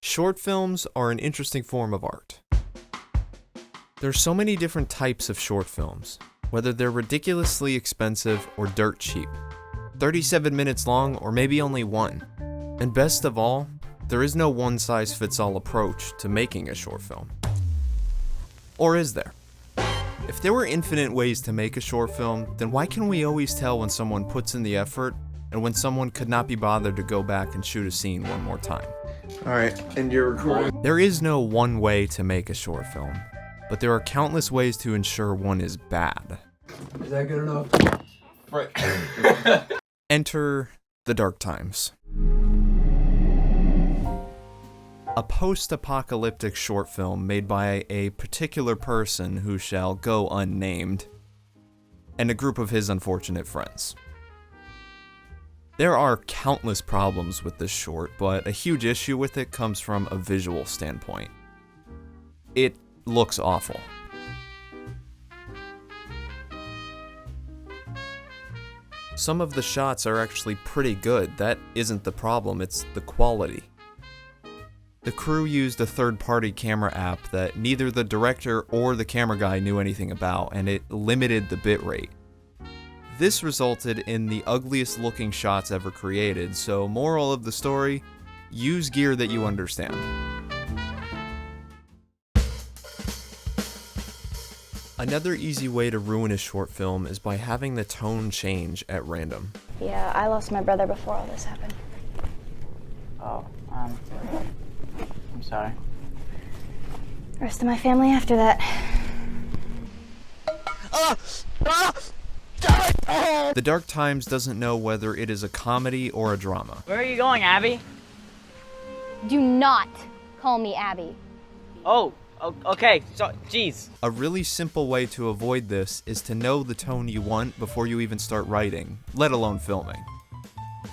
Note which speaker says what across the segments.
Speaker 1: Short films are an interesting form of art. There's so many different types of short films, whether they're ridiculously expensive or dirt cheap, 37 minutes long or maybe only one. And best of all, there is no one-size-fits-all approach to making a short film. Or is there? If there were infinite ways to make a short film, then why can we always tell when someone puts in the effort and when someone could not be bothered to go back and shoot a scene one more time?
Speaker 2: Alright, and you're recording?
Speaker 1: There is no one way to make a short film, but there are countless ways to ensure one is bad.
Speaker 2: Is that good enough? Right.
Speaker 1: Enter The Dark Times. A post-apocalyptic short film made by a particular person who shall go unnamed, and a group of his unfortunate friends. There are countless problems with this short, but a huge issue with it comes from a visual standpoint. It looks awful. Some of the shots are actually pretty good. That isn't the problem, it's the quality. The crew used a third-party camera app that neither the director or the camera guy knew anything about, and it limited the bitrate. This resulted in the ugliest looking shots ever created, so moral of the story, use gear that you understand. Another easy way to ruin a short film is by having the tone change at random.
Speaker 3: Yeah, I lost my brother before all this happened.
Speaker 4: Oh, I'm sorry.
Speaker 3: Rest of my family after that.
Speaker 1: The Dark Times doesn't know whether it is a comedy or a drama.
Speaker 4: Where are you going, Abby?
Speaker 5: Do not call me Abby.
Speaker 4: Oh, okay. So, jeez.
Speaker 1: A really simple way to avoid this is to know the tone you want before you even start writing, let alone filming.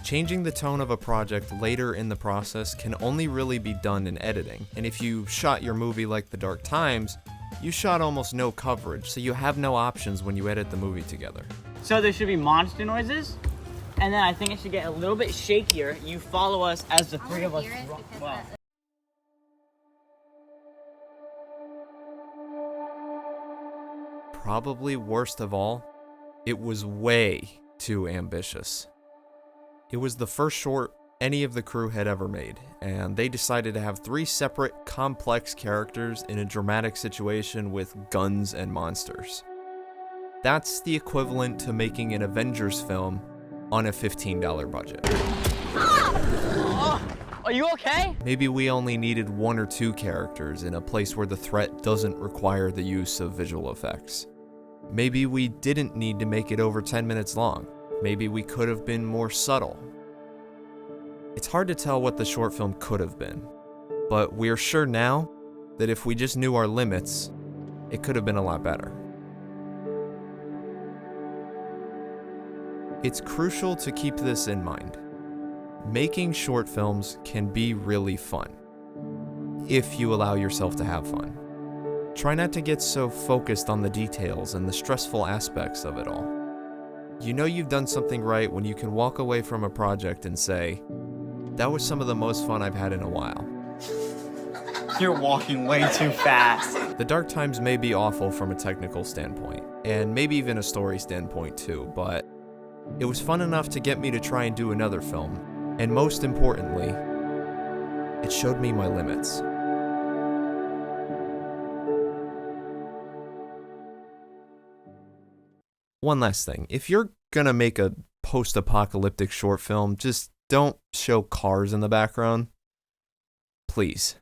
Speaker 1: Changing the tone of a project later in the process can only really be done in editing, and if you shot your movie like The Dark Times, you shot almost no coverage, so you have no options when you edit the movie together.
Speaker 4: So there should be monster noises, and then I think it should get a little bit shakier. You follow us as the three of us. Wow.
Speaker 1: Probably worst of all, it was way too ambitious. It was the first short any of the crew had ever made, and they decided to have 3 separate, complex characters in a dramatic situation with guns and monsters. That's the equivalent to making an Avengers film on a $15 budget.
Speaker 4: Are you okay?
Speaker 1: Maybe we only needed 1 or 2 characters in a place where the threat doesn't require the use of visual effects. Maybe we didn't need to make it over 10 minutes long. Maybe we could have been more subtle. It's hard to tell what the short film could have been, but we're sure now that if we just knew our limits, it could have been a lot better. It's crucial to keep this in mind. Making short films can be really fun, if you allow yourself to have fun. Try not to get so focused on the details and the stressful aspects of it all. You know you've done something right when you can walk away from a project and say, that was some of the most fun I've had in a while.
Speaker 4: You're walking way too fast.
Speaker 1: The Dark Times may be awful from a technical standpoint, and maybe even a story standpoint too, but it was fun enough to get me to try and do another film, and most importantly, it showed me my limits. One last thing, if you're gonna make a post-apocalyptic short film, just don't show cars in the background. Please.